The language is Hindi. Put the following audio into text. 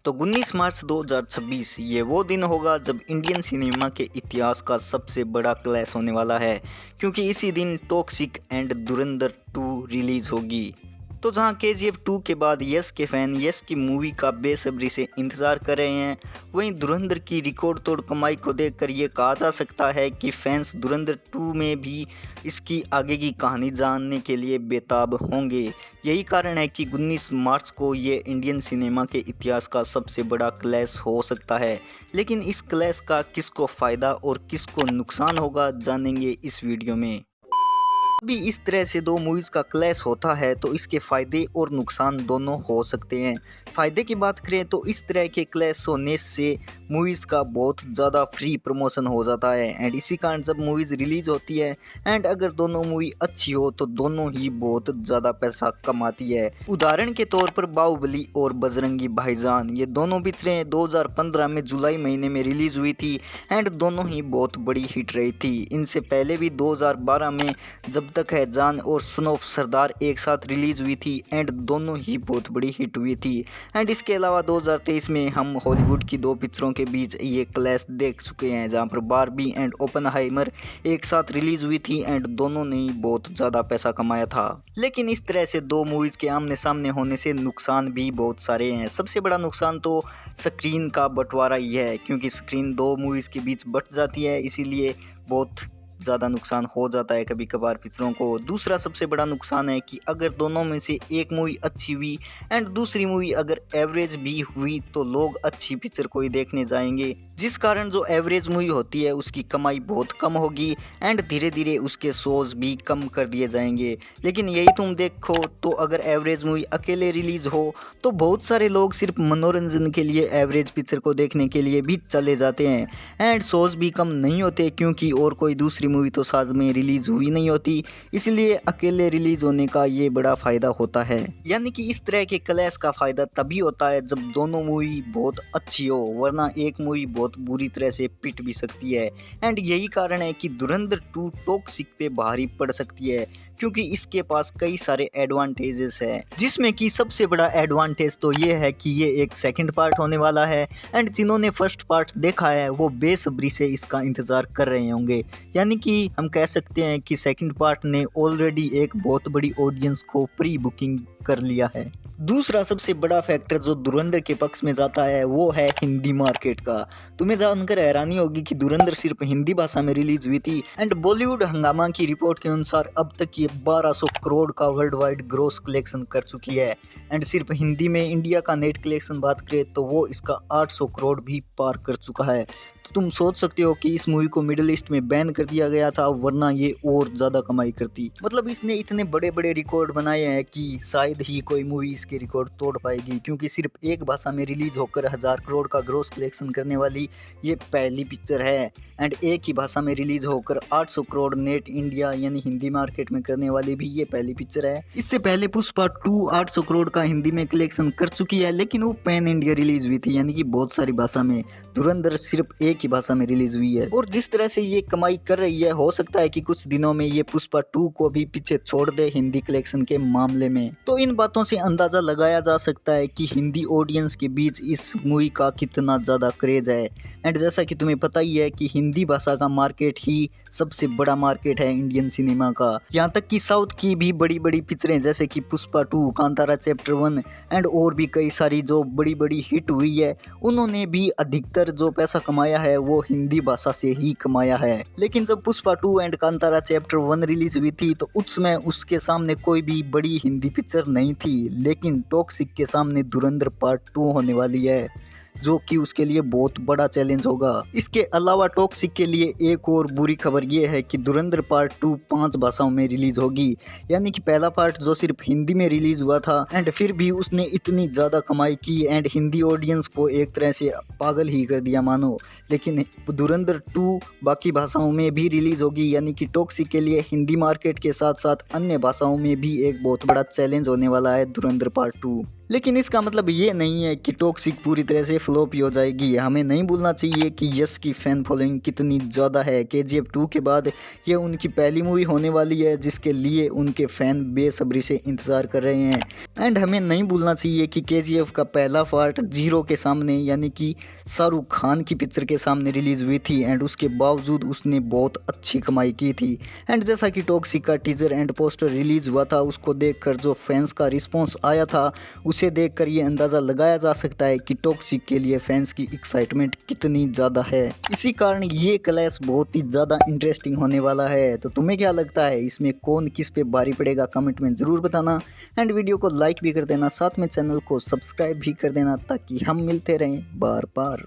तो 19 मार्च 2026 ये वो दिन होगा जब इंडियन सिनेमा के इतिहास का सबसे बड़ा क्लैश होने वाला है, क्योंकि इसी दिन टॉक्सिक एंड धुरंधर 2 रिलीज होगी। तो जहां KGF 2 के बाद यश के फैन यश की मूवी का बेसब्री से इंतज़ार कर रहे हैं, वहीं धुरंधर की रिकॉर्ड तोड़ कमाई को देखकर ये कहा जा सकता है कि फैंस धुरंधर 2 में भी इसकी आगे की कहानी जानने के लिए बेताब होंगे। यही कारण है कि 19 मार्च को ये इंडियन सिनेमा के इतिहास का सबसे बड़ा क्लैश हो सकता है। लेकिन इस क्लैश का किसको फ़ायदा और किसको नुकसान होगा, जानेंगे इस वीडियो में। अभी इस तरह से दो मूवीज़ का क्लैश होता है तो इसके फ़ायदे और नुकसान दोनों हो सकते हैं। फ़ायदे की बात करें तो इस तरह के क्लैश होने से मूवीज़ का बहुत ज़्यादा फ्री प्रमोशन हो जाता है एंड इसी कारण जब मूवीज़ रिलीज़ होती है एंड अगर दोनों मूवी अच्छी हो तो दोनों ही बहुत ज़्यादा पैसा कमाती है। उदाहरण के तौर पर बाहुबली और बजरंगी भाईजान, ये दोनों पिक्चरें 2015 में जुलाई महीने में रिलीज़ हुई थी एंड दोनों ही बहुत बड़ी हिट रही थी। इनसे पहले भी 2012 में जब तक है जान और सन ऑफ सरदार एक साथ रिलीज हुई थी एंड दोनों ही बहुत बड़ी हिट हुई थी। एंड इसके अलावा 2023 में हम हॉलीवुड की दो पिक्चरों के बीच ये क्लैश देख चुके हैं, जहां पर बारबी एंड ओपनहाइमर एक साथ रिलीज हुई थी एंड दोनों ने ही बहुत ज़्यादा पैसा कमाया था। लेकिन इस तरह से दो मूवीज़ के आमने सामने होने से नुकसान भी बहुत सारे हैं। सबसे बड़ा नुकसान तो स्क्रीन का बंटवारा ही है, क्योंकि स्क्रीन दो मूवीज़ के बीच बंट जाती है, इसीलिए बहुत ज़्यादा नुकसान हो जाता है कभी कभार पिक्चरों को। दूसरा सबसे बड़ा नुकसान है कि अगर दोनों में से एक मूवी अच्छी हुई एंड दूसरी मूवी अगर एवरेज भी हुई तो लोग अच्छी पिक्चर को ही देखने जाएंगे, जिस कारण जो एवरेज मूवी होती है उसकी कमाई बहुत कम होगी एंड धीरे धीरे उसके शोज भी कम कर दिए जाएंगे। लेकिन यही तुम देखो तो अगर एवरेज मूवी अकेले रिलीज हो तो बहुत सारे लोग सिर्फ मनोरंजन के लिए एवरेज पिक्चर को देखने के लिए भी चले जाते हैं एंड शोज भी कम नहीं होते, क्योंकि और कोई दूसरी मूवी तो साथ में रिलीज हुई नहीं होती, इसलिए अकेले रिलीज होने का ये बड़ा फायदा होता है। यानी कि इस तरह के क्लैश का फायदा तभी होता है जब दोनों मूवी बहुत अच्छी हो, वरना एक मूवी बहुत बुरी तरह से पिट भी सकती है। एंड यही कारण है कि धुरंधर 2 टॉक्सिक पे भारी पड़ सकती है, क्योंकि इसके पास कई सारे एडवांटेजेस है, जिसमें कि सबसे बड़ा एडवांटेज तो ये है कि ये एक सेकंड पार्ट होने वाला है एंड जिन्होंने फर्स्ट पार्ट देखा है वो बेसब्री से इसका इंतजार कर रहे होंगे। यानी कि हम कह सकते हैं कि सेकंड पार्ट ने ऑलरेडी एक बहुत बड़ी ऑडियंस को प्री बुकिंग कर लिया है। दूसरा सबसे बड़ा फैक्टर जो धुरंधर के पक्ष में जाता है वो है हिंदी मार्केट का। तुम्हें जानकर हैरानी होगी कि धुरंधर सिर्फ हिंदी भाषा में रिलीज हुई थी एंड बॉलीवुड हंगामा की रिपोर्ट के अनुसार अब तक ये 1200 करोड़ का वर्ल्ड वाइड ग्रॉस कलेक्शन कर चुकी है एंड सिर्फ हिंदी में इंडिया का नेट कलेक्शन बात करें तो वो इसका 800 करोड़ भी पार कर चुका है। तो तुम सोच सकते हो कि इस मूवी को मिडिल ईस्ट में बैन कर दिया गया था, वरना ये और ज़्यादा कमाई करती। मतलब इसने इतने बड़े बड़े रिकॉर्ड बनाए हैं कि शायद ही कोई मूवी इसके रिकॉर्ड तोड़ पाएगी, क्योंकि सिर्फ एक भाषा में रिलीज होकर 1000 करोड़ का ग्रॉस कलेक्शन करने वाली ये पहली पिक्चर है एंड एक ही भाषा में रिलीज होकर 800 करोड़ नेट इंडिया यानी हिंदी मार्केट में करने वाली भी ये पहली पिक्चर है। इससे पहले पुष्पा 2 800 करोड़ का हिंदी में कलेक्शन कर चुकी है, लेकिन वो पैन इंडिया रिलीज हुई थी, यानी कि बहुत सारी भाषा में। धुरंधर सिर्फ एक ही भाषा में रिलीज हुई है और जिस तरह से ये कमाई कर रही है, हो सकता है कि कुछ दिनों में ये पुष्पा 2 को भी पीछे छोड़ दे हिंदी कलेक्शन के मामले में। तो इन बातों से अंदाजा लगाया जा सकता है कि हिंदी ऑडियंस के बीच इस मूवी का कितना ज्यादा क्रेज है। एंड जैसा कि तुम्हें पता ही है कि हिंदी भाषा का मार्केट ही सबसे बड़ा मार्केट है इंडियन सिनेमा का। यहाँ तक कि साउथ की भी बड़ी बड़ी पिक्चरें जैसे कि पुष्पा 2, कांतारा चैप्टर 1 एंड और भी कई सारी जो बड़ी बड़ी हिट हुई है, उन्होंने भी अधिकतर जो पैसा कमाया है वो हिंदी भाषा से ही कमाया है। लेकिन जब Pushpa 2 and Kantara chapter 1 release हुई थी तो उस समय उसके सामने कोई भी बड़ी हिंदी पिक्चर नहीं थी, लेकिन टॉक्सिक के सामने धुरंधर पार्ट 2 होने वाली है, जो कि उसके लिए बहुत बड़ा चैलेंज होगा। इसके अलावा टॉक्सिक के लिए एक और बुरी खबर ये है कि धुरंधर पार्ट 2 5 भाषाओं में रिलीज होगी, यानी कि पहला पार्ट जो सिर्फ हिंदी में रिलीज हुआ था एंड फिर भी उसने इतनी ज़्यादा कमाई की एंड हिंदी ऑडियंस को एक तरह से पागल ही कर दिया मानो। लेकिन धुरंधर 2 बाकी भाषाओं में भी रिलीज होगी, यानी कि टॉक्सिक के लिए हिंदी मार्केट के साथ साथ अन्य भाषाओं में भी एक बहुत बड़ा चैलेंज होने वाला है धुरंधर पार्ट 2। लेकिन इसका मतलब ये नहीं है कि टॉक्सिक पूरी तरह से फ्लॉप ही हो जाएगी। हमें नहीं भूलना चाहिए कि यश की फ़ैन फॉलोइंग कितनी ज़्यादा है। KGF 2 के बाद ये उनकी पहली मूवी होने वाली है जिसके लिए उनके फ़ैन बेसब्री से इंतज़ार कर रहे हैं। एंड हमें नहीं भूलना चाहिए कि KGF का पहला पार्ट जीरो के सामने यानी कि शाहरुख खान की पिक्चर के सामने रिलीज़ हुई थी एंड उसके बावजूद उसने बहुत अच्छी कमाई की थी। एंड जैसा कि टॉक्सिक का टीज़र एंड पोस्टर रिलीज़ हुआ था उसको देखकर जो फैंस का रिस्पॉन्स आया था उसे देखकर ये अंदाज़ा लगाया जा सकता है कि टॉक्सिक के लिए फैंस की एक्साइटमेंट कितनी ज़्यादा है। इसी कारण ये क्लैश बहुत ही ज़्यादा इंटरेस्टिंग होने वाला है। तो तुम्हें क्या लगता है इसमें कौन किस पे भारी पड़ेगा, कमेंट में ज़रूर बताना। एंड वीडियो को लाइक भी कर देना, साथ में चैनल को सब्सक्राइब भी कर देना ताकि हम मिलते रहें बार बार।